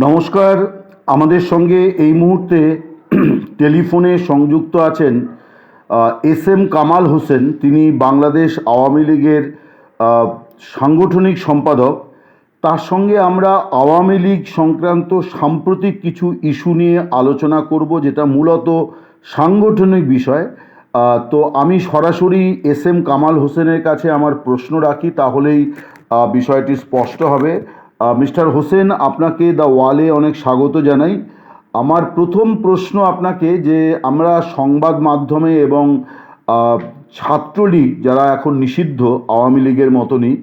নমস্কার। আমাদের সঙ্গে এই মুহূর্তে টেলিফোনে সংযুক্ত আছেন এস এম কামাল হোসেন। তিনি বাংলাদেশ আওয়ামী লীগের সাংগঠনিক সম্পাদক। তার সঙ্গে আমরা আওয়ামী লীগ সংক্রান্ত সাম্প্রতিক কিছু ইস্যু নিয়ে আলোচনা করব, যেটা মূলত সাংগঠনিক বিষয়। তো আমি সরাসরি এস এম কামাল হোসেনের কাছে আমার প্রশ্ন রাখি, তাহলেই বিষয়টি স্পষ্ট হবে। মিস্টার হোসেন, আপনাকে দ্য ওয়ালে অনেক স্বাগত জানাই। আমার প্রথম প্রশ্ন আপনাকে, যে আমরা সংবাদ মাধ্যমে এবং ছাত্রলীগ যারা এখন নিষিদ্ধ আওয়ামী লীগের মতনই,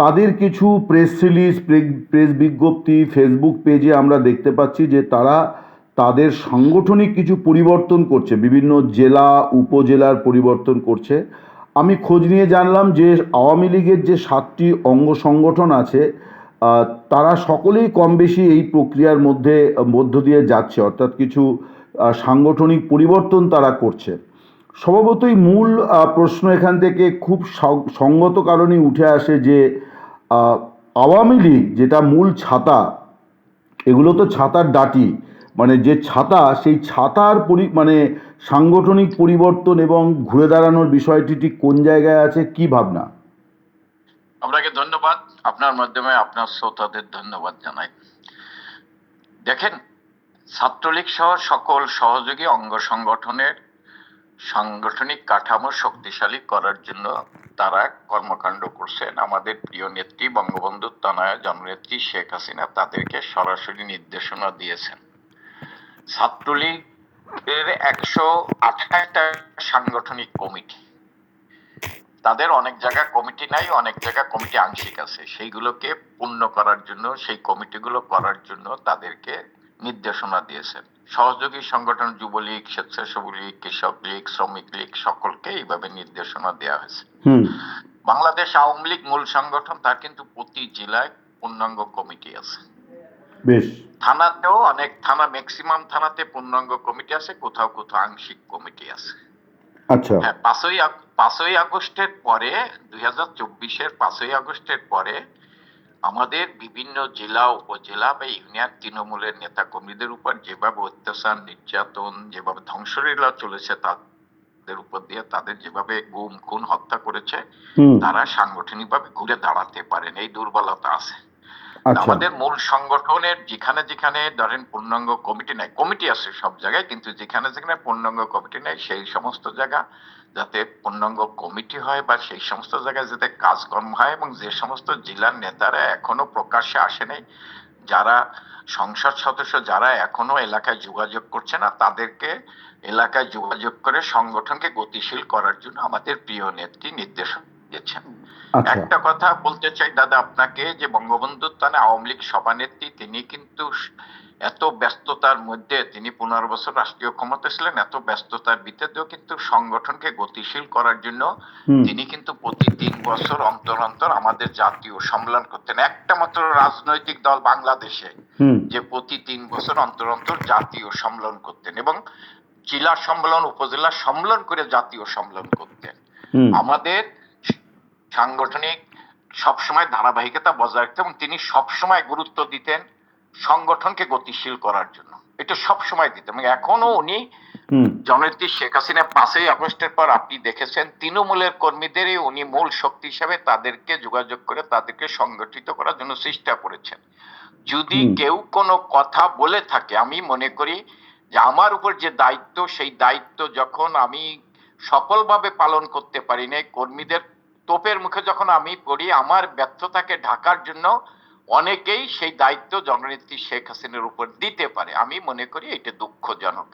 তাদের কিছু প্রেস রিলিজ, প্রেস বিজ্ঞপ্তি, ফেসবুক পেজে আমরা দেখতে পাচ্ছি যে তারা তাদের সাংগঠনিক কিছু পরিবর্তন করছে, বিভিন্ন জেলা উপজেলার পরিবর্তন করছে। আমি খোঁজ নিয়ে জানলাম যে আওয়ামী লীগের যে 7টি অঙ্গ সংগঠন আছে, তারা সকলেই কম বেশি এই প্রক্রিয়ার মধ্য দিয়ে যাচ্ছে, অর্থাৎ কিছু সাংগঠনিক পরিবর্তন তারা করছে। স্বভাবতই মূল প্রশ্ন এখান থেকে খুব সঙ্গত কারণেই উঠে আসে যে আওয়ামী লীগ যেটা মূল ছাতা, এগুলো তো ছাতার ডাটি, মানে যে ছাতা, সেই ছাতার সাংগঠনিক পরিবর্তন এবং ঘুরে দাঁড়ানোর বিষয়টি ঠিক কোন জায়গায় আছে, কি ভাবনা? আপনাকে ধন্যবাদ। আপনার মাধ্যমে আপনার শ্রোতাদের ধন্যবাদ জানাই। দেখেন, ছাত্রলীগ সহ সকল সহযোগী অঙ্গ সংগঠনের সাংগঠনিক কাঠামো শক্তিশালী করার জন্য তারা কর্মকাণ্ড করছেন। আমাদের প্রিয় নেত্রী বঙ্গবন্ধু তনয়া জননেত্রী শেখ হাসিনা তাদেরকে সরাসরি নির্দেশনা দিয়েছেন। ছাত্রলীগের 128টা সাংগঠনিক কমিটি, তাদের অনেক জায়গা কমিটি নাই, অনেক জায়গা কমিটি আংশিক আছে। সেইগুলোকে পূর্ণ করার জন্য, সেই কমিটিগুলো করার জন্য তাদেরকে নির্দেশনা দিয়েছেন। সহযোগী সংগঠন যুবলীগ, স্বেচ্ছাসেবক লীগ, কৃষক লীগ, শ্রমিক লীগ সকলকে এইভাবে নির্দেশনা দেওয়া হয়েছে। বাংলাদেশ আওয়ামী লীগ মূল সংগঠন, তার কিন্তু প্রতি জেলায় পূর্ণাঙ্গ কমিটি আছে। বেশ। থানাতেও অনেক থানা, ম্যাক্সিমাম থানাতে পূর্ণাঙ্গ কমিটি আছে, কোথাও কোথাও আংশিক কমিটি আছে। আচ্ছা। হ্যাঁ, 5ই আগস্টের পরে, 2024-এর 5ই আগস্টের পরে আমাদের বিভিন্ন জেলা উপজেলা বা ইউনিয়ন তৃণমূলের নেতা কর্মীদের উপর যেভাবে অত্যাচার, নির্যাতন, যেভাবে ধ্বংসলীলা চলেছে, তাদের উপর দিয়ে তাদের যেভাবে গুম খুন হত্যা করেছে, তারা সাংগঠনিকভাবে ঘুরে দাঁড়াতে পারেন, এই দুর্বলতা আছে। আমাদের মূল সংগঠনের যেখানে যেখানে ধরেন পূর্ণাঙ্গ কমিটি নাই, কমিটি আছে সব জায়গায়, কিন্তু যেখানে যেখানে পূর্ণাঙ্গ কমিটি নাই, সেই সমস্ত জায়গা যাতে পূর্ণাঙ্গ কমিটি হয় বা সেই সমস্ত জায়গায় যাতে কাজকর্ম হয়, এবং যে সমস্ত জেলার নেতারা এখনো প্রকাশ্যে আসে নাই, যারা সংসদ সদস্য, যারা এখনো এলাকায় যোগাযোগ করছে না, তাদেরকে এলাকায় যোগাযোগ করে সংগঠনকে গতিশীল করার জন্য আমাদের প্রিয় নেত্রী নির্দেশ দিয়েছেন। একটা কথা বলতে চাই দাদা আপনাকে, যে বঙ্গবন্ধু তানে আওয়ামী লীগ সভানেত্রী, তিনি কিন্তু এত ব্যস্ততার মধ্যে, তিনি 15 বছর রাষ্ট্রীয় ক্ষমতা ছিলেন, এত ব্যস্ততার ভিতরেও কিন্তু সংগঠনকে গতিশীল করার জন্য তিনি কিন্তু প্রতি 3 বছর অন্তর অন্তর আমাদের জাতীয় সম্মেলন করতেন। একটা মাত্র রাজনৈতিক দল বাংলাদেশে যে প্রতি 3 বছর অন্তর অন্তর জাতীয় সম্মেলন করতেন, এবং জেলা সম্মেলন, উপজেলা সম্মেলন করে জাতীয় সম্মেলন করতেন। আমাদের সাংগঠনিক সবসময় ধারাবাহিকতা বজায় রাখতেন, এবং তিনি সবসময় গুরুত্ব দিতেন সংগঠনকে গতিশীল করার জন্য, এটা সবসময় দিতেন। এবং এখনো উনি জননেত্রী শেখ হাসিনা 5ই আগস্টের পর আপনি দেখেছেন তৃণমূলের কর্মীদেরই উনি মূল শক্তি হিসেবে তাদেরকে যোগাযোগ করে তাদেরকে সংগঠিত করার জন্য চেষ্টা করেছেন। যদি কেউ কোনো কথা বলে থাকে, আমি মনে করি যে আমার উপর যে দায়িত্ব, সেই দায়িত্ব যখন আমি সফলভাবে পালন করতে পারি না, কর্মীদের তোপের মুখে যখন আমি পড়ি, আমার ব্যর্থতাকে ঢাকার জন্য অনেকেই সেই দায়িত্ব জননেত্রী শেখ হাসিনার উপর দিতে পারে। আমি মনে করি এটা দুঃখজনক,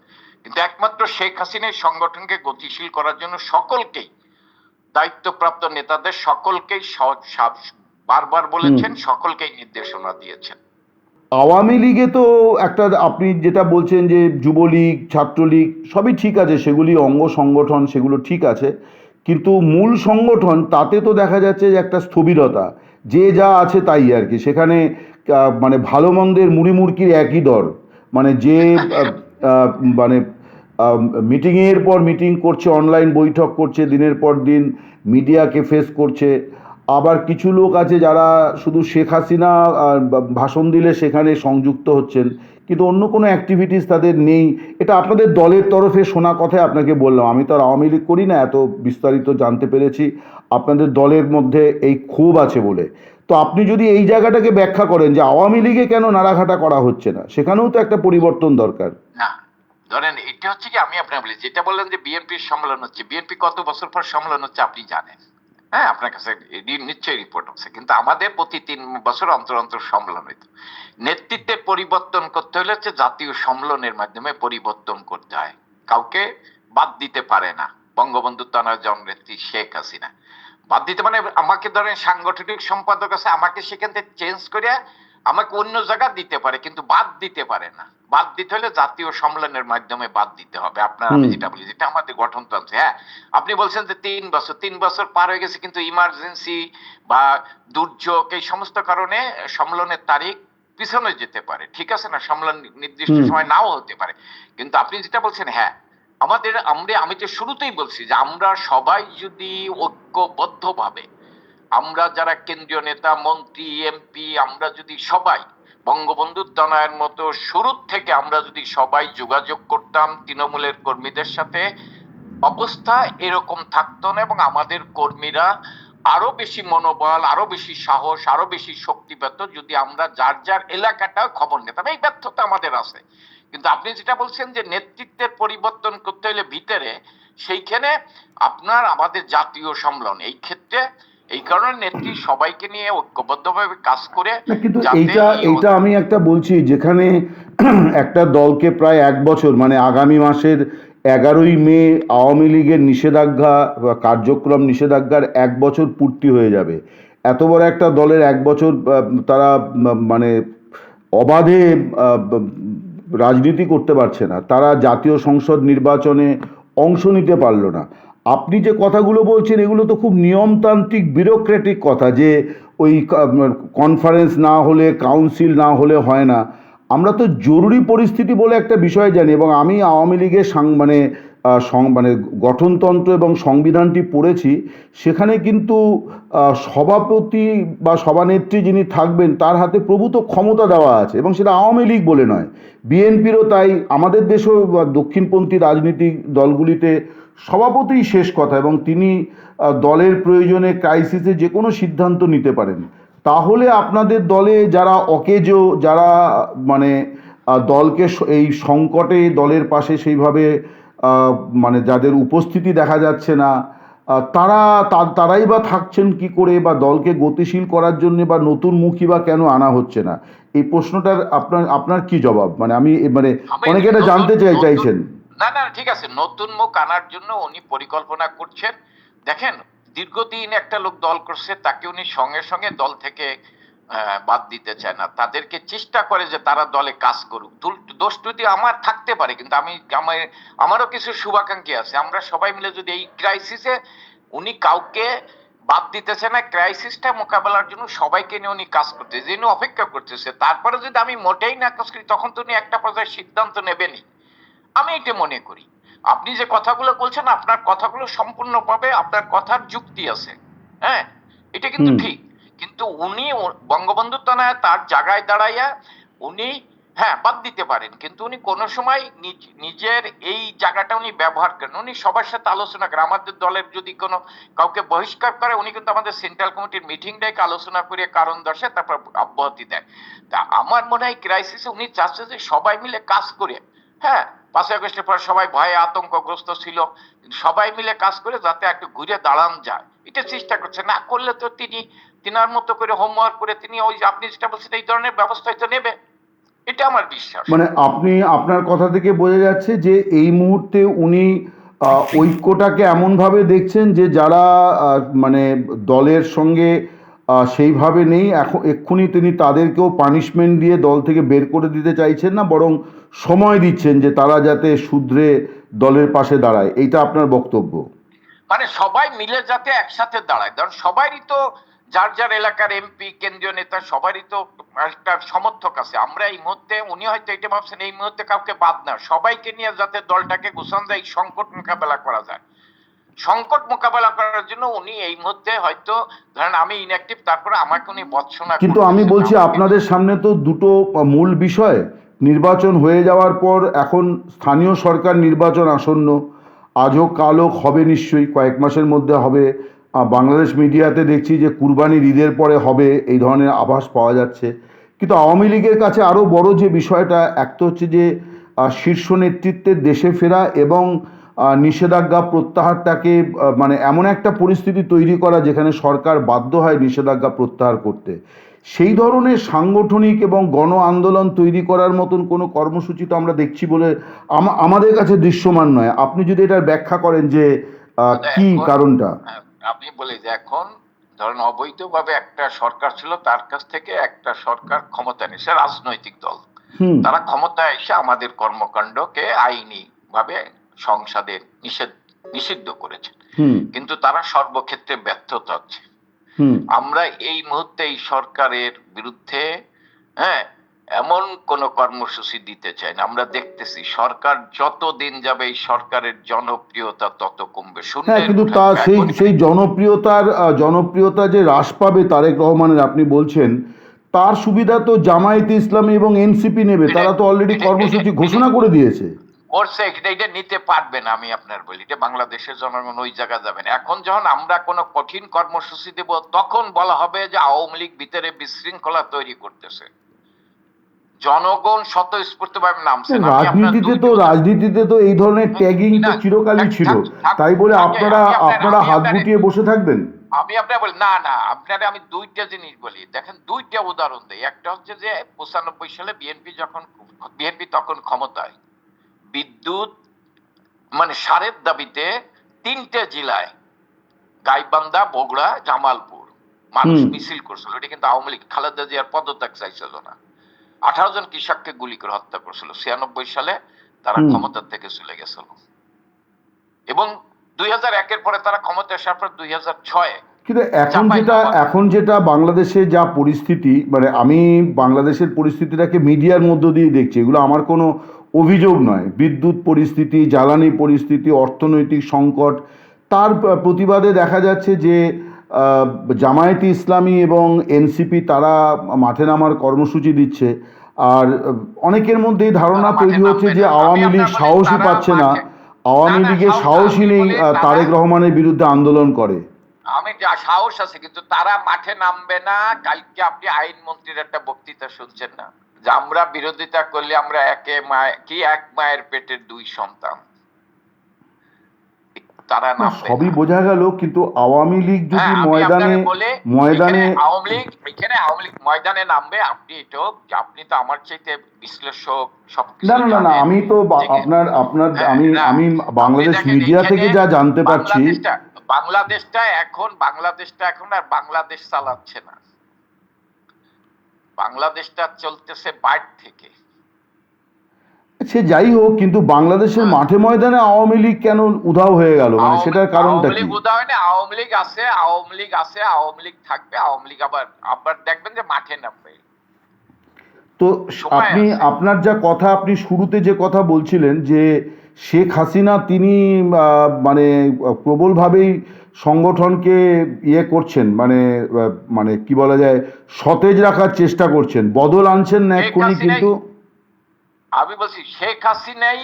কিন্তু একমাত্র শেখ হাসিনার সংগঠনকে গতিশীল করার জন্য সকলকেই, দায়িত্বপ্রাপ্ত নেতাদের সকলকেই বারবার বলেছেন, সকলকেই নির্দেশনা দিয়েছেন। আওয়ামী লীগে তো একটা, আপনি যেটা বলছেন যে যুবলীগ, ছাত্রলীগ সবই ঠিক আছে, সেগুলি অঙ্গ সংগঠন, সেগুলো ঠিক আছে, কিন্তু মূল সংগঠন তাতে তো দেখা যাচ্ছে যে একটা স্থবিরতা, যে যা আছে তাই আর কি। সেখানে ভালো মন্দের মুড়ি মুড়কির একই দর, যে মিটিংয়ের পর মিটিং করছে, অনলাইন বৈঠক করছে, দিনের পর দিন মিডিয়াকে ফেস করছে। আবার কিছু লোক আছে যারা শুধু শেখ হাসিনা ভাষণ দিলে সেখানে সংযুক্ত হচ্ছেন, কিন্তু অন্য কোনো অ্যাক্টিভিটিস তাদের নেই। এটা আপনাদের দলের তরফে শোনা কথায় আপনাকে বললাম, আমি তো আর আওয়ামী লীগ করি না, এত বিস্তারিত জানতে পেরেছি আপনাদের দলের মধ্যে এই ক্ষোভ আছে বলে। তো আপনি যদি এই জায়গাটাকে ব্যাখ্যা করেন যে আওয়ামী লীগে কেন নাড়াঘাটা করা হচ্ছে না, সেখানেও তো একটা পরিবর্তন দরকার। না, ধরেন এটা হচ্ছে কি, আমি আপনাকে বলি, যেটা বললেন যে বিএনপির সম্মেলন হচ্ছে, বিএনপি কত বছর পর সম্মেলন হচ্ছে আপনি জানেন, হ্যাঁ, আপনার কাছে নিশ্চয়ই রিপোর্ট আছে। কিন্তু আমাদের প্রতি 3 বছর অন্তর অন্তর সম্মেলন হইতো। নেতৃত্বের পরিবর্তন করতে হলে হচ্ছে জাতীয় সম্মেলনের মাধ্যমে পরিবর্তন করতে হয়, কাউকে বাদ দিতে পারে না। বঙ্গবন্ধু তানার জননেত্রী শেখ হাসিনা বাদ দিতে, মানে আমাকে ধরেন সাংগঠনিক সম্পাদক আছে, আমাকে সেখান থেকে চেঞ্জ করে আমাকে অন্য জায়গা দিতে পারে, কিন্তু বাদ দিতে পারে না। বাদ দিতে হলে জাতীয় সম্মেলনের মাধ্যমে বাদ দিতে হবে আপনার। আমি যেটা বলি, যেটা আমাদের গঠনতন্ত্র। হ্যাঁ, আপনি বলছেন যে 3 বছর পার হয়ে গেছে, কিন্তু ইমার্জেন্সি বা দুর্যোগ এই সমস্ত কারণে সম্মেলনের তারিখ পিছনে যেতে পারে, ঠিক আছে না, সম্মেলন নির্দিষ্ট সময় নাও হতে পারে। কিন্তু আপনি যেটা বলছেন, হ্যাঁ, আমি তো শুরুতেই বলছি যে আমরা সবাই যদি ঐক্যবদ্ধভাবে, আমরা যারা কেন্দ্রীয় নেতা, মন্ত্রী, এমপি, আমরা যদি সবাই বঙ্গবন্ধুর তনয়ের মতো শুরুর থেকে আমরা যদি সবাই যোগাযোগ করতাম তৃণমূলের কর্মীদের সাথে, অবস্থা এরকম থাকতো না। এবং আমাদের কর্মীরা আরো বেশি মনোবল, আরো বেশি সাহস, আরো বেশি শক্তি পেত যদি আমরা যার যার এলাকাটা খবর নিতাম। এই ব্যর্থতা আমাদের আছে। কিন্তু আপনি যেটা বলছেন যে নেতৃত্বের পরিবর্তন করতে হলে ভিতরে, সেইখানে আপনার আমাদের জাতীয় সম্মেলন এই ক্ষেত্রে, এই কারণে নেত্রী সবাইকে নিয়ে ঐক্যবদ্ধভাবে কাজ করে, না, কিন্তু যাতে এইটা আমি একটা বলছি, যেখানে একটা দলকে প্রায় 1 বছর, মানে আগামী মাসের 11ই মে আওয়ামী লীগের নিষেধাজ্ঞা বা কার্যক্রম নিষেধাজ্ঞার 1 বছর পূর্তি হয়ে যাবে। এত বড় একটা দলের 1 বছর তারা মানে অবাধে রাজনীতি করতে পারছে না, তারা জাতীয় সংসদ নির্বাচনে অংশ নিতে পারলো না। আপনি যে কথাগুলো বলছেন এগুলো তো খুব নিয়মতান্ত্রিক ব্যুরোক্রেটিক কথা, যে ওই কনফারেন্স না হলে, কাউন্সিল না হলে হয় না। আমরা তো জরুরি পরিস্থিতি বলে একটা বিষয় জানি, এবং আমি আওয়ামী লীগের মানে গঠনতন্ত্র এবং সংবিধানটি পড়েছি। সেখানে কিন্তু সভাপতি বা সভানেত্রী যিনি থাকবেন তার হাতে প্রভূত ক্ষমতা দেওয়া আছে, এবং সেটা আওয়ামী লীগ বলে নয়, বিএনপিরও তাই। আমাদের দেশেও দক্ষিণপন্থী রাজনীতিক দলগুলিতে সভাপতিই শেষ কথা, এবং তিনি দলের প্রয়োজনে ক্রাইসিসে যে কোনো সিদ্ধান্ত নিতে পারেন। তাহলে আপনাদের দলে যারা অকেজো, যারা মানে দলকে এই সংকটে দলের পাশে সেইভাবে মানে যাদের উপস্থিতি দেখা যাচ্ছে না, তারাই বা থাকছেন কি করে, বা দলকে গতিশীল করার জন্য বা নতুন মুখী বা কেন আনা হচ্ছে না? এই প্রশ্নটার আপনার কি জবাব? মানে মানে অনেকে এটা জানতে চাইছেন। না না, ঠিক আছে, নতুন মুখ আনার জন্য উনি পরিকল্পনা করছেন। দেখেন, দীর্ঘদিন একটা লোক দল করছে, তাকে উনি সঙ্গে সঙ্গে দল থেকে বাদ দিতে চায় না। তাদেরকে চেষ্টা করে যে তারা দলে কাজ করুক। দোষ যদি আমার থাকতে পারে, কিন্তু আমারও কিছু শুভাকাঙ্ক্ষী আছে। আমরা সবাই মিলে যদি এই ক্রাইসিসে, উনি কাউকে বাদ দিতেছে না, ক্রাইসিসটা মোকাবেলার জন্য সবাইকে নিয়ে উনি কাজ করতেছে, যিনি অপেক্ষা করতেছে। তারপরে যদি আমি মোটেই না কাজ করি, তখন তো উনি একটা পর্যায়ে সিদ্ধান্ত নেবেনই, আমি এটা মনে করি। আপনি যে কথাগুলো বলছেন, আপনার কথাগুলো সম্পূর্ণভাবে, আপনার কথার যুক্তি আছে, হ্যাঁ, এটা কিন্তু হুম। ঠিক। কিন্তু উনি বঙ্গবন্ধু তনয় তার জায়গায় দাঁড়াইয়া উনি, হ্যাঁ, বাদ দিতে পারেন, কিন্তু উনি কোনো সময় নিজের এই জায়গাটা উনি ব্যবহার করেন। উনি সবার সাথে আলোচনা করেন। আমাদের দলের যদি কোনো কাউকে বহিষ্কার করে, উনি কিন্তু আমাদের সেন্ট্রাল কমিটির মিটিং ডেকে আলোচনা করে কারণ দর্শায়, তারপর অব্যাহতি দেয়। তা আমার মনে হয় ক্রাইসিসে উনি চাচ্ছে যে সবাই মিলে কাজ করে, হ্যাঁ, 5ই আগস্টের পর সবাই ভয়ে আতঙ্কগ্রস্ত ছিল, সবাই মিলে কাজ করে যাতে একটু ঘুরে দাঁড়ান যায়, এটা চেষ্টা করছে। না করলে তো তিনার মতো করে হোমওয়ার্ক করে তিনি ওই আপনি যেটা বলছেন এই ধরনের ব্যবস্থা তো নেবে, এটা আমার বিশ্বাস। মানে আপনার কথা থেকে বোঝা যাচ্ছে যে এই মুহূর্তে উনি ঐক্যটাকে এমনভাবে দেখছেন যে যারা মানে দলের সঙ্গে সেইভাবে নেই, এখন এক্ষুনি তিনি তাদেরকেও পানিশমেন্ট দিয়ে দল থেকে বের করে দিতে চাইছেন না, বরং সময় দিচ্ছেন যে তারা যাতে শুধরে দলের পাশে দাঁড়ায়। এইটা আপনার বক্তব্য? মানে সবাই মিলে যাতে একসাথে দাঁড়ায়, কারণ সবারই তো যার যার এলাকার এমপি, কেন্দ্রীয় নেতা, সবারই তো একটা সমর্থক আছে। আমরা এই মুহূর্তে, উনি হয়তো এটা ভাবছেন এই মুহূর্তে কাউকে বাদ না, সবাইকে নিয়ে যাতে দলটাকে গুছান যায়, সংকট মোকাবেলা করা যায়। সংকট মোকাবেলা করার জন্য উনি এই মুহূর্তে হয়তো ধরেন আমি ইনঅ্যাক্টিভ, তারপরে আমাকে উনি ভৎসনা কিন্তু আমি করতেছেন বলছি আমাকে। আপনাদের সামনে তো দুটো মূল বিষয়, নির্বাচন হয়ে যাওয়ার পর এখন স্থানীয় সরকার নির্বাচন আসন্ন, আজ হোক কাল হোক হবে, নিশ্চয়ই কয়েক মাসের মধ্যে হবে। বাংলাদেশ মিডিয়াতে দেখছি যে কুরবানির ঈদের পরে হবে, এই ধরনের আভাস পাওয়া যাচ্ছে। কিন্তু আওয়ামী লীগের কাছে আরও বড় যে বিষয়টা, এক তো হচ্ছে যে শীর্ষ নেতৃত্বের দেশে ফেরা এবং নিষেধাজ্ঞা প্রত্যাহারটাকে মানে এমন একটা পরিস্থিতি তৈরি করা যেখানে সরকার বাধ্য হয় নিষেধাজ্ঞা প্রত্যাহার করতে। সেই ধরনের সাংগঠনিক এবং গণ আন্দোলন তৈরি করার মতন কোনো কর্মসূচি তো আমরা দেখছি বলে আমাদের কাছে দৃশ্যমান নয়। আপনি যদি এটার ব্যাখ্যা করেন যে কি এখন কারণটা। আপনি বলি যে এখন ধরেন অবৈধভাবে একটা সরকার ছিল, তার কাছ থেকে একটা সরকার ক্ষমতায় নিয়েছে, রাজনৈতিক দল, হুম তারা ক্ষমতায় এসে আমাদের কর্মকাণ্ডকে আইনি ভাবে সংসদে নিষিদ্ধ করেছে, হুম কিন্তু তারা সর্বক্ষেত্রে ব্যর্থতা হচ্ছে। হুম আমরা এই মুহূর্তে এই সরকারের বিরুদ্ধে হ্যাঁ এমন কোন কর্মসূচি দিতে চাই না। আমরা দেখতেছি সরকার যত দিন যাবে এই সরকারের জনপ্রিয়তা তত কমবে, হ্যাঁ, শূন্যের কিন্তু উঠে তা আসবে। সেই এখন সেই জনপ্রিয়তা যে হ্রাস পাবে তারেক রহমানের, আপনি বলছেন তার সুবিধা তো জামায়াতে ইসলামী এবং এনসিপি নেবে, তারা তো অলরেডি কর্মসূচি ঘোষণা করে দিয়েছে। করছে, এটা নিতে পারবে না। আমি আপনার বলি, এটা বাংলাদেশের জনগণ ওই জায়গা যাবে না। এখন যখন আমরা কোনো কঠিন কর্মসূচি দেব তখন বলা হবে যে আওয়ামী লীগ ভিতরে বিশৃঙ্খলা তৈরি করতেছে। জনগণ স্বতঃস্ফূর্তভাবে নামছেন। আমি আপনার রাজনীতিতে তো এই ধরনের ট্যাগিং তো চিরকালই ছিল, তাই বলে আপনারা হাত গুটিয়ে বসে থাকবেন? আমি আপনার বলি না না, আপনার আমি দুইটা জিনিস বলি, দেখেন দুইটা উদাহরণ দেই। একটা হচ্ছে যে 95 সালে বিএনপি তখন ক্ষমতায়, বিদ্যুৎ মানে সারের দাবিতে 3টে জেলায় গাইবান্ধা, বগুড়া, জামালপুর মানুষ মিছিল করছিল। এটা কিন্তু আওয়ামী লীগ, খালেদা জিয়ার পদত্যাগ চাইছিল না। 18 জন কৃষককে গুলি করে হত্যা করছিল। 96 সালে তারা ক্ষমতার থেকে চলে গেছিল এবং 2001-এর পরে তারা ক্ষমতা আসার পর 2006-এ কিন্তু এখন যেটা বাংলাদেশে যা পরিস্থিতি, মানে আমি বাংলাদেশের পরিস্থিতিটাকে মিডিয়ার মধ্য দিয়ে দেখছি, এগুলো আমার কোনো অভিযোগ নয়। বিদ্যুৎ পরিস্থিতি, জ্বালানি পরিস্থিতি, অর্থনৈতিক সংকট, তার প্রতিবাদে দেখা যাচ্ছে যে জামায়াতে ইসলামী এবং এনসিপি তারা মাঠে নামার কর্মসূচি দিচ্ছে। আর অনেকের মধ্যে এই ধারণা তৈরি হচ্ছে যে আওয়ামী লীগ সাহসই পাচ্ছে না, আওয়ামী লীগের সাহসই নেই তারেক রহমানের বিরুদ্ধে আন্দোলন করে। আমি যা সাহস আছে, কিন্তু তারা মাঠে নামবে না। কালকে আপনি আইনমন্ত্রীর একটা বক্তৃতা শুনছেন না, যে আমরা বিরোধিতা করলে আমরা এক মায়ের পেটের দুই সন্তান। তারা নামবে সবই না। বোঝা গেল, কিন্তু আওয়ামী লীগ যদি ময়দানে আওয়ামী লীগ ময়দানে নামবে, আপনি তো আমার চাইতে বিশ্লেষক সবকিছু না, আমি তো আমি বাংলাদেশ মিডিয়া থেকে যা জানতে পারছি, বাংলাদেশটা এখন আর বাংলাদেশ চালাচ্ছে না, বাংলাদেশটা চলতেছে বাইরে থেকে। সে যাই হোক, কিন্তু বাংলাদেশের মাঠে ময়দানে আওয়ামী লীগ কেন উধাও হয়ে গেল, মানে সেটার কারণটা কি? আওয়ামী লীগ আছে, আওয়ামী লীগ থাকবে, আওয়ামী লীগ আবার দেখবেন যে মাঠে নামবে। তো আপনি শুরুতে যে কথা বলছিলেন যে শেখ হাসিনা তিনি মানে প্রবলভাবেই সংগঠনকে করছেন, মানে কি বলা যায়, সতেজ রাখার চেষ্টা করছেন, বদল আনছেন না এক্ষুনি। কিন্তু আমি বলছি শেখ হাসিনাই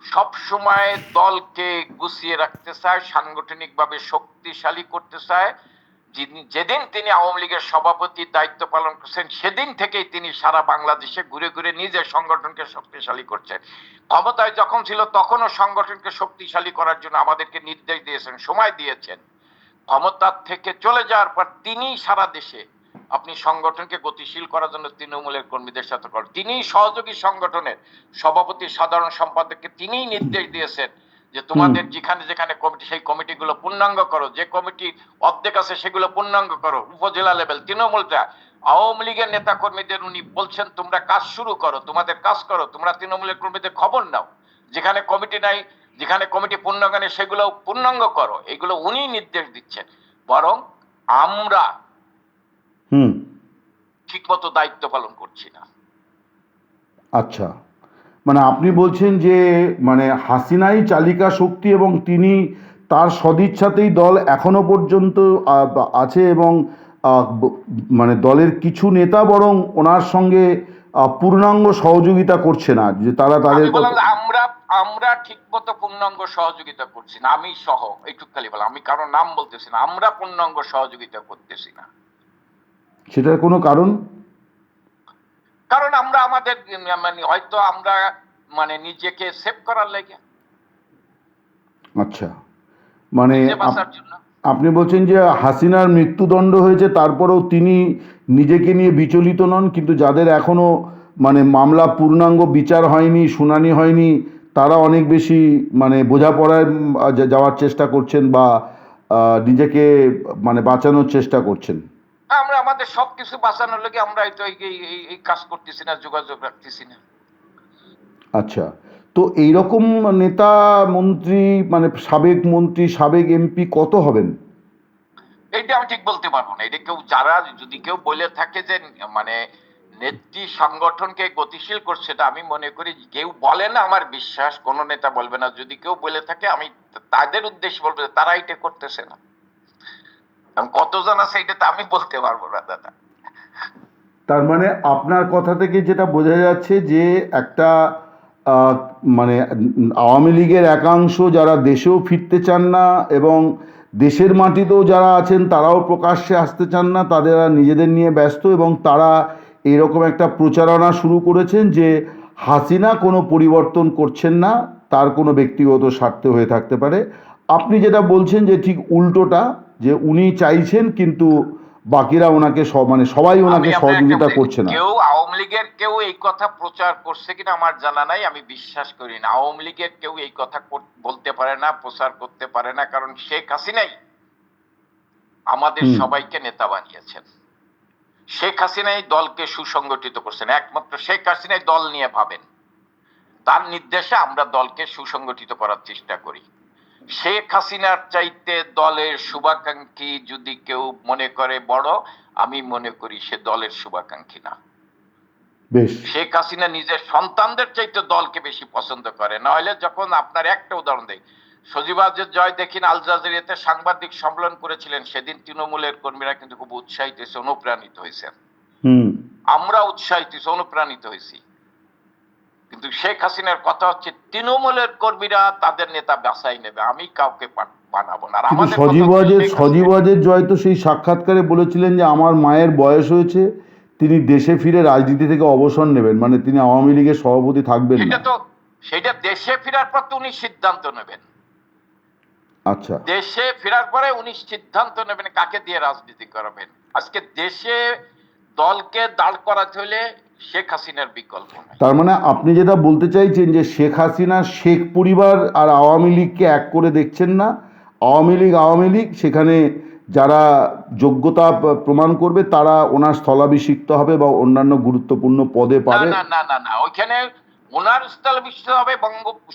সব সময় দলকে গুছিয়ে রাখতে চায়, সাংগঠনিকভাবে শক্তিশালী করতে চায়। যেদিন তিনি আওয়ামী লীগের সভাপতির দায়িত্ব পালন করছেন সেদিন থেকেই তিনি সারা বাংলাদেশে ঘুরে ঘুরে নিজের সংগঠনকে শক্তিশালী করছেন। ক্ষমতায় যখন ছিল তখনও সংগঠনকে শক্তিশালী করার জন্য আমাদেরকে নির্দেশ দিয়েছেন, সময় দিয়েছেন। ক্ষমতার থেকে চলে যাওয়ার পর তিনি সারা দেশে আপনি সংগঠনকে গতিশীল করার জন্য তৃণমূলের কর্মীদের সাথে করেন। তিনি সহযোগী সংগঠনের সভাপতি, সাধারণ সম্পাদককে তিনিই নির্দেশ দিয়েছেন যে তোমাদের যেখানে যেখানে কমিটি, সেই কমিটিগুলো পূর্ণাঙ্গ করো, যে কমিটি অর্ধেক আছে সেগুলো পূর্ণাঙ্গ করো। উপজেলা লেভেল তৃণমূলটা আওয়ামী লীগের নেতা কর্মীদের উনি বলছেন তোমরা কাজ শুরু করো, তোমাদের কাজ করো, তোমরা তৃণমূলের কর্মীদের খবর নাও, যেখানে কমিটি নাই, যেখানে কমিটি পূর্ণাঙ্গ নেই সেগুলো পূর্ণাঙ্গ করো। এগুলো উনি নির্দেশ দিচ্ছেন, বরং আমরা ঠিকমতো দায়িত্ব পালন করছি না। আচ্ছা, মানে আপনি বলছেন যে মানে হাসিনাই চালিকা শক্তি এবং তিনি তার সদিচ্ছাতেই দল এখনো পর্যন্ত আছে এবং মানে দলের কিছু নেতা বরং ওনার সঙ্গে পূর্ণাঙ্গ সহযোগিতা করছে না, যে তারা তাদের আমি বললাম যে আমরা ঠিক মতো পূর্ণাঙ্গ সহযোগিতা করছি না, আমি সহ এইটুক খালি বললাম, আমি কারো নাম বলতেছি না, আমরা পূর্ণাঙ্গ সহযোগিতা করতেছি না। সেটার কোনো কারণ? কারণ আমরা আমাদের মানে হয়তো আমরা মানে নিজেকে সেভ করার লাগে, আচ্ছা, মানে নিজে বাঁচার জন্য। আপনি বলছেন যে হাসিনার মৃত্যুদণ্ড হয়েছে, তারপরেও তিনি নিজেকে নিয়ে বিচলিত নন, কিন্তু যাদের এখনো মানে মামলা পূর্ণাঙ্গ বিচার হয়নি, শুনানি হয়নি, তারা অনেক বেশি মানে বোঝাপড়ায় যাওয়ার চেষ্টা করছেন বা নিজেকে মানে বাঁচানোর চেষ্টা করছেন। আমরা আমাদের সবকিছু বাঁচানোর লাগে আমরা হয়তো এই কাজ করতেছি না, যোগাযোগ রাখতেছি না। আচ্ছা, তো এইরকম নেতা মন্ত্রী মানে সাবেক মন্ত্রী সাবেক এমপি কত হবেন? এইটা আমি ঠিক বলতে পারবো না। এটা কেউ যারা যদি কেউ বলে থাকে যে মানে নেত্রী সংগঠনকে গতিশীল করছে, এটা আমি মনে করি কেউ বলে না, আমার বিশ্বাস কোন নেতা বলবে না। যদি কেউ বলে থাকে আমি তাদের উদ্দেশ্যে বলবো তারা এটা করতেছে না। কতজন আছে এটা তো আমি বলতে পারবো না দাদা। তার মানে আপনার কথা থেকে যেটা বোঝা যাচ্ছে যে একটা মানে আওয়ামী লীগের একাংশ যারা দেশেও ফিরতে চান না এবং দেশের মাটিতেও যারা আছেন তারাও প্রকাশ্যে আসতে চান না, তারা নিজেদের নিয়ে ব্যস্ত এবং তারা এরকম একটা প্রচারণা শুরু করেছেন যে হাসিনা কোনো পরিবর্তন করছেন না, তার কোনো ব্যক্তিগত স্বার্থে হয়ে থাকতে পারে। আপনি যেটা বলছেন যে ঠিক উল্টোটা, যে উনি চাইছেন কিন্তু বাকিরা ওনাকে মানে সবাই ওনাকে সহযোগিতা করছে না। কেউ আওয়ামী লীগের কেউ এই কথা প্রচার করছে কিনা আমার জানা নাই, আমি বিশ্বাস করি না। আওয়ামী লীগের কেউ এই কথা বলতে পারে না, প্রচার করতে পারে না, কারণ শেখ হাসিনাই আমাদের সবাইকে নেতা বানিয়েছেন। শেখ হাসিনাই দলকে সুসংগঠিত করছেন, একমাত্র শেখ হাসিনাই দল নিয়ে ভাবেন, তার নির্দেশে আমরা দলকে সুসংগঠিত করার চেষ্টা করি। শেখ হাসিনার চাইতে দলের শুভাকাঙ্ক্ষী যদি কেউ মনে করে বড়, আমি মনে করি সে দলের শুভাকাঙ্ক্ষী না। শেখ হাসিনা নিজের সন্তানদের চাইতে দলকে বেশি পছন্দ করে। না হলে যখন আপনার একটা উদাহরণ দেই, সজীবাজের জয় দেখিন আল জাজিরাতে সাংবাদিক সম্মেলন করেছিলেন, সেদিন তৃণমূলের কর্মীরা কিন্তু খুব উৎসাহিত হয়েছে, অনুপ্রাণিত হয়েছেন। আমরা উৎসাহিত হয়েছি, অনুপ্রাণিত হয়েছি। কিন্তু শেখ হাসিনার কথা হচ্ছে তৃণমূলের কর্মীরা তাদের নেতা বাছাই নেবে, আমি কাউকে বানাবো না। সজীবাজের জয় তো সেই সাক্ষাৎকারে বলেছিলেন যে আমার মায়ের বয়স হয়েছে, তিনি দেশে ফিরে রাজনীতি থেকে অবসর নেবেন, মানে তিনি আওয়ামী লীগের সভাপতি থাকবেন না। সেটা দেশে ফেরার পর তো উনি সিদ্ধান্ত নেবেন। আচ্ছা, দেশে ফেরার পরে উনি সিদ্ধান্ত নেবেন কাকে দিয়ে রাজনীতি করাবেন। আজকে দেশে দলকে দাঁড় করাতে হলে শেখ হাসিনার বিকল্প নাই। তার মানে আপনি যেটা বলতে চাইছেন যে শেখ হাসিনা শেখ পরিবার আর আওয়ামী লীগকে এক করে দেখছেন না, আওয়ামী লীগ সেখানে যারা যোগ্যতা প্রমাণ করবে তারা ওনার স্থলাভিষিক্ত হবে বা অন্যান্য গুরুত্বপূর্ণ পদে পাবে। না না না না, ওইখানে ওনার স্থলাভিষিক্ত হবে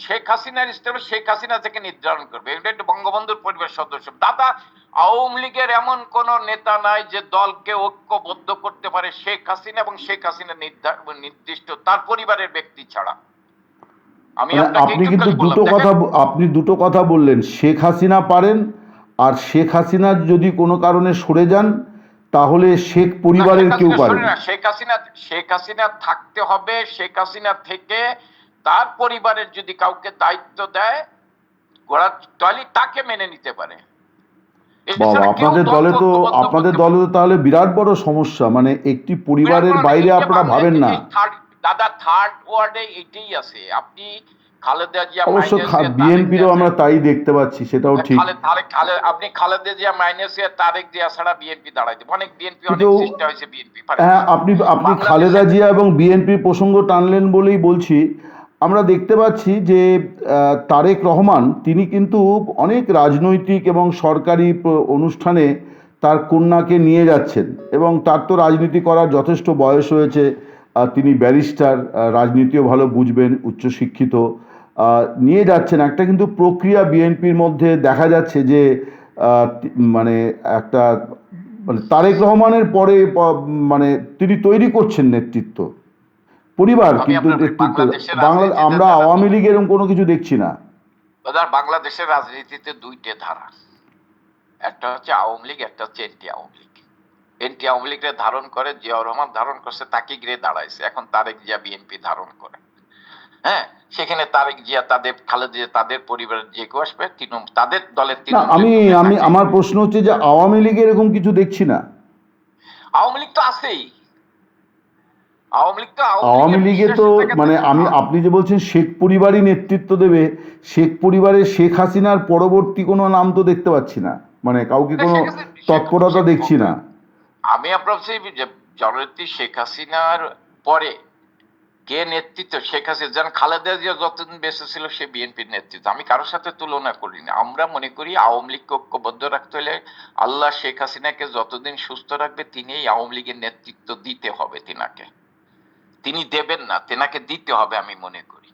শেখ হাসিনার স্থলে শেখ হাসিনা থেকে নির্ধারণ করবে। এটা বঙ্গবন্ধুর পরিবার সদস্য। দাদা, আওয়ামী লীগের এমন কোন নেতা নাই যে দলকে ঐক্যবদ্ধ করতে পারে শেখ হাসিনা এবং শেখ হাসিনা নির্দিষ্ট তার পরিবারের ব্যক্তি ছাড়া। আপনি কিন্তু দুটো কথা বললেন, শেখ হাসিনা পারেন, আর শেখ হাসিনা যদি কোনো কারণে সরে যান তাহলে শেখ পরিবারের কেউ পারেন না। শেখ হাসিনা থাকতে হবে, শেখ হাসিনা থেকে তার পরিবারের যদি কাউকে দায়িত্ব দেয় তাহলে তাকে মেনে নিতে পারে। আপনাদের দলে তো তাহলে বিরাট বড় সমস্যা, মানে একটি পরিবারের বাইরে আপনারা ভাবেন না। দাদা, থার্ড ওয়ার্ডে এটাই আছে। আপনি খালেদা জিয়া, অবশ্য বিএনপিরও আমরা তাই দেখতে পাচ্ছি, সেটাও ঠিক। আপনি খালেদা জিয়া মাইনাসে তারেক জিয়া ছাড়া বিএনপি দাঁড়াইতে অনেক চেষ্টা হয়েছে বিএনপি। হ্যাঁ, আপনি খালেদা জিয়া এবং বিএনপির প্রসঙ্গ টানলেন বলেই বলছি, আমরা দেখতে পাচ্ছি যে তারেক রহমান তিনি কিন্তু অনেক রাজনৈতিক এবং সরকারি অনুষ্ঠানে তার কন্যাকে নিয়ে যাচ্ছেন এবং তার তো রাজনীতি করার যথেষ্ট বয়স হয়েছে, তিনি ব্যারিস্টার, রাজনীতিও ভালো বুঝবেন, উচ্চশিক্ষিত, নিয়ে যাচ্ছেন। একটা কিন্তু প্রক্রিয়া বিএনপির মধ্যে দেখা যাচ্ছে যে মানে একটা মানে তারেক রহমানের পরে মানে তিনি তৈরি করছেন নেতৃত্ব পরিবার, কিন্তু নেতৃত্ব আমরা আওয়ামী লীগ এরকম কোনো কিছু দেখছি না। এবার বাংলাদেশের রাজনীতিতে দুইটা ধারা, একটা হচ্ছে আওয়ামী লীগ, একটা হচ্ছে এনটি আওয়ামী লীগ। এনটি আওয়ামী লীগের ধারণ করে জিয়াউর রহমান ধারণ করছে, তাকে ঘিরে দাঁড়াইছে। এখন তারেক জিয়া বিএনপি ধারণ করে। হ্যাঁ, সেখানে তারেক জিয়া, তাদের খালেদা জিয়া, তাদের পরিবারের যে কেউ আসবে, তাদের দলের না, আমি আমি আমার প্রশ্ন হচ্ছে যে আওয়ামী লীগে এরকম কিছু দেখছি না। আওয়ামী লীগ তো আছেই। আওয়ামী লীগে তো মানে আপনি যে বলছেন শেখ পরিবারই নেতৃত্ব দেবে, শেখ পরিবারের শেখ হাসিনার পরবর্তী কোনো নাম তো দেখতে পাচ্ছি না, মানে কাউকে কোনো তৎপরতা দেখছি না। আমি আপনার জননেত্রী শেখ হাসিনার পরে কে নেতৃত্ব, শেখ হাসিনা যেন খালেদা জিয়া যতদিন বেঁচে ছিল সে বিএনপির নেতৃত্ব, আমি কারোর সাথে তুলনা করি না। আমরা মনে করি আওয়ামী লীগকে ঐক্যবদ্ধ রাখতে হলে আল্লাহ শেখ হাসিনাকে যতদিন সুস্থ রাখবে তিনি আওয়ামী লীগের নেতৃত্ব দিতে হবে। তিনি দেবেন না, তেনাকে দিতে হবে আমি মনে করি।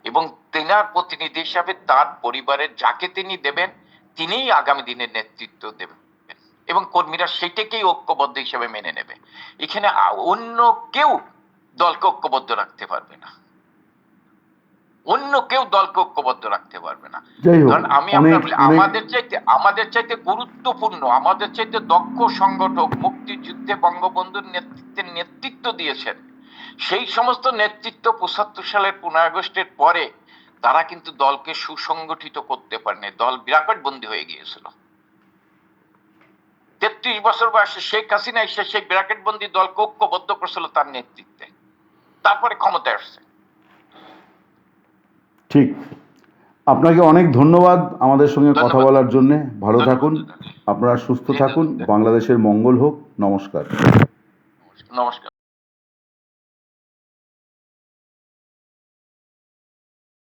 এবং তেনার প্রতিনিধি হিসাবে তার পরিবারের যাকে তিনি দেবেন তিনিই আগামী দিনের নেতৃত্ব দেবেন, এবং কর্মীরা সেটাকেই ঐক্যবদ্ধ হিসেবে মেনে নেবে। এখানে অন্য কেউ দলকে ঐক্যবদ্ধ রাখতে পারবে না, অন্য কেউ দলকে ঐক্যবদ্ধ রাখতে পারবে না। কারণ আমি আমাদের চাইতে গুরুত্বপূর্ণ, আমাদের চাইতে দক্ষ সংগঠক মুক্তিযুদ্ধে বঙ্গবন্ধুর নেতৃত্ব দিয়েছেন, সেই সমস্ত নেতৃত্ব ৭৫ সালের ১৫ আগস্টের পরে তারা কিন্তু দলকে সুসংগঠিত করতে পারেনি। দল বিরাট বন্দী হয়ে গিয়েছিল। ৩৩ বছর বয়সে শেখ হাসিনা এসে সেই বিরাট বন্দী দলকে ঐক্যবদ্ধ করেছিল তার নেতৃত্বে, তারপরে ক্ষমতায় আসছে। ঠিক, আপনাকে অনেক ধন্যবাদ আমাদের সঙ্গে কথা বলার জন্য। ভালো থাকুন, আপনারা সুস্থ থাকুন, বাংলাদেশের মঙ্গল হোক। নমস্কার। নমস্কার।